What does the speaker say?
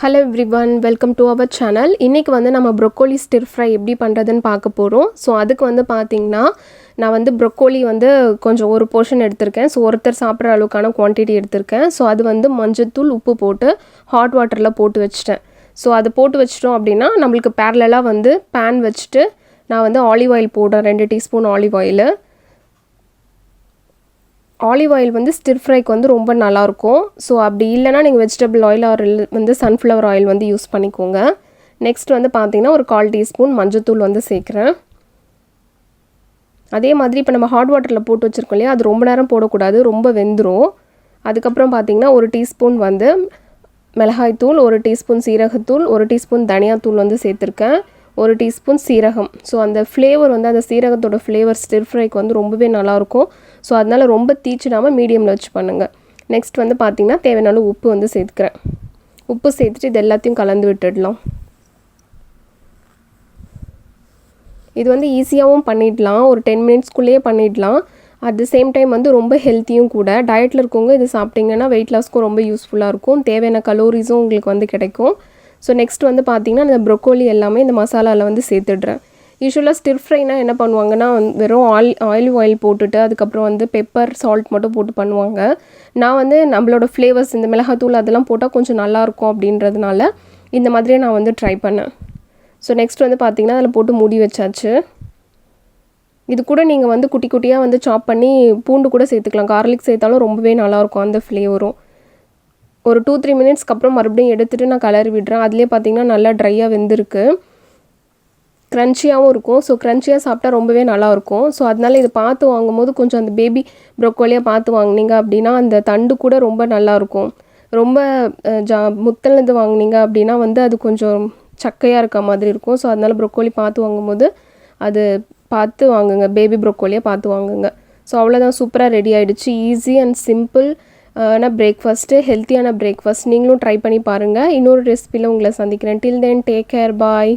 Hello everyone, welcome to our channel. இன்னைக்கு வந்து நம்ம broccoli stir fry எப்படி பண்றதுன்னு பார்க்க போறோம். சோ அதுக்கு வந்து பாத்தீங்கன்னா நான் வந்து broccoli வந்து கொஞ்சம் ஒரு போர்ஷன் எடுத்துர்க்கேன். சோ ஒருத்தர் சாப்பிடுற அளவுக்கான குவாண்டிட்டி எடுத்துர்க்கேன். சோ அது வந்து மஞ்சள் உப்பு போட்டு ஹாட் வாட்டர்ல போட்டு வச்சிட்டேன். சோ அது போட்டு வச்சிட்டோம் அப்படினா நமக்கு parallel-ஆ வந்து pan வச்சிட்டு நான் வந்து olive oil போடுறேன் 2 teaspoon olive oil. Olive oil வந்து stir fryக்கு வந்து ரொம்ப நல்லா இருக்கும். சோ அப்படி இல்லனா நீங்க vegetable oil or வந்து sunflower oil வந்து யூஸ் பண்ணிக்கோங்க. நெக்ஸ்ட் வந்து பாத்தீங்கன்னா ஒரு 1/4 டீஸ்பூன் மஞ்சள் வந்து சேக்கிறேன். அதே மாதிரி இப்ப நம்ம ஹாட் வாட்டர்ல போட்டு வச்சிருக்கோம் இல்லையா அது ரொம்ப நேரம் போட கூடாது ரொம்ப வெந்துரும். அதுக்கு அப்புறம் பாத்தீங்கன்னா 1 டீஸ்பூன் வந்து மிளகாய் தூள் 1 டீஸ்பூன் சீரகத்தூள் 1 டீஸ்பூன் தனியா தூள் வந்து சேர்த்திருக்கேன். 1 டீஸ்பூன் சீரகம். சோ அந்த ஃப்ளேவர் வந்து அந்த சீரகத்தோட ஃப்ளேவர் stir fryக்கு வந்து ரொம்பவே நல்லா இருக்கும். சோ அதனால ரொம்ப தீச்சிடாம மீடியம்ல வச்சு பண்ணுங்க. நெக்ஸ்ட் வந்து பாத்தீங்கன்னா தேவையான அளவு உப்பு வந்து சேர்த்துக்கறேன். உப்பு சேர்த்துட்டு இது எல்லாத்தையும் கலந்து விட்டுடலாம். இது வந்து ஈஸியாவும் பண்ணிடலாம். ஒரு 10 மினிட்ஸ் குள்ளேயே பண்ணிடலாம். at the same time வந்து ரொம்ப ஹெல்த்தியும் கூட. டயட்ல இருக்கவங்க இது சாப்பிட்டீங்கன்னா weight lossக்கு ரொம்ப யூஸ்ஃபுல்லா இருக்கும். தேவையான கலோரிஸும் உங்களுக்கு வந்து கிடைக்கும். சோ நெக்ஸ்ட் வந்து பாத்தீங்கன்னா இந்த broccoli எல்லாமே இந்த மசாலால வந்து சேர்த்துடுறேன். யூசுவலா stir fryனா என்ன பண்ணுவாங்கன்னா வெறும் olive oil போட்டுட்டு அதுக்கு அப்புறம் வந்து பெப்பர் salt மட்டும் போட்டு பண்ணுவாங்க. நான் வந்து நம்மளோட ஃப்ளேவர்ஸ் இந்த மிளகாய் தூள் அதெல்லாம் போட்டா கொஞ்சம் நல்லா இருக்கும் அப்படின்றதுனால இந்த மாதிரி நான் வந்து ட்ரை பண்ணேன். சோ நெக்ஸ்ட் வந்து பாத்தீங்கன்னா அதல போட்டு மூடி வச்சாச்சு. இது கூட நீங்க வந்து குட்டி குட்டியா வந்து சாப் பண்ணி பூண்டு கூட சேர்த்துக்கலாம். garlic சேர்த்தாலும் ரொம்பவே நல்லா இருக்கும் அந்த ஃப்ளேவரும். ஒரு 2-3 மினிட்ஸ்க்கு அப்புறம் மறுபடியும் எடுத்துட்டு நான் கலரி விடுறேன். அதிலே பாத்தீங்கன்னா நல்லா ட்ரையா வெந்திருக்கு. கிரன்ச்சியாவும் இருக்கும். சோ கிரன்ச்சியா சாப்பிட்டா ரொம்பவே நல்லா இருக்கும். சோ அதனால இத பார்த்து வாங்கும்போது கொஞ்சம் அந்த பேபி broccoli-யா பார்த்து வாங்குனீங்க அப்படினா அந்த தண்டு கூட ரொம்ப நல்லா இருக்கும். ரொம்ப முத்தலந்து வாங்குனீங்க அப்படினா வந்து அது கொஞ்சம் சக்கையா இருக்க மாதிரி இருக்கும். சோ அதனால broccoli பார்த்து வாங்கும்போது அது பார்த்து வாங்குங்க. பேபி broccoli-யா பார்த்து வாங்குங்க. சோ அவ்வளவுதான் சூப்பரா ரெடி ஆயிடுச்சு. ஈஸி அண்ட் சிம்பிள் பிரேக்ஃபாஸ்ட் ஹெல்தியான பிரேக்ஃபாஸ்ட் நீங்களும் ட்ரை பண்ணி பாருங்க. இன்னொரு ரெசிபில உங்களை சந்திக்கிறேன். till then take care bye.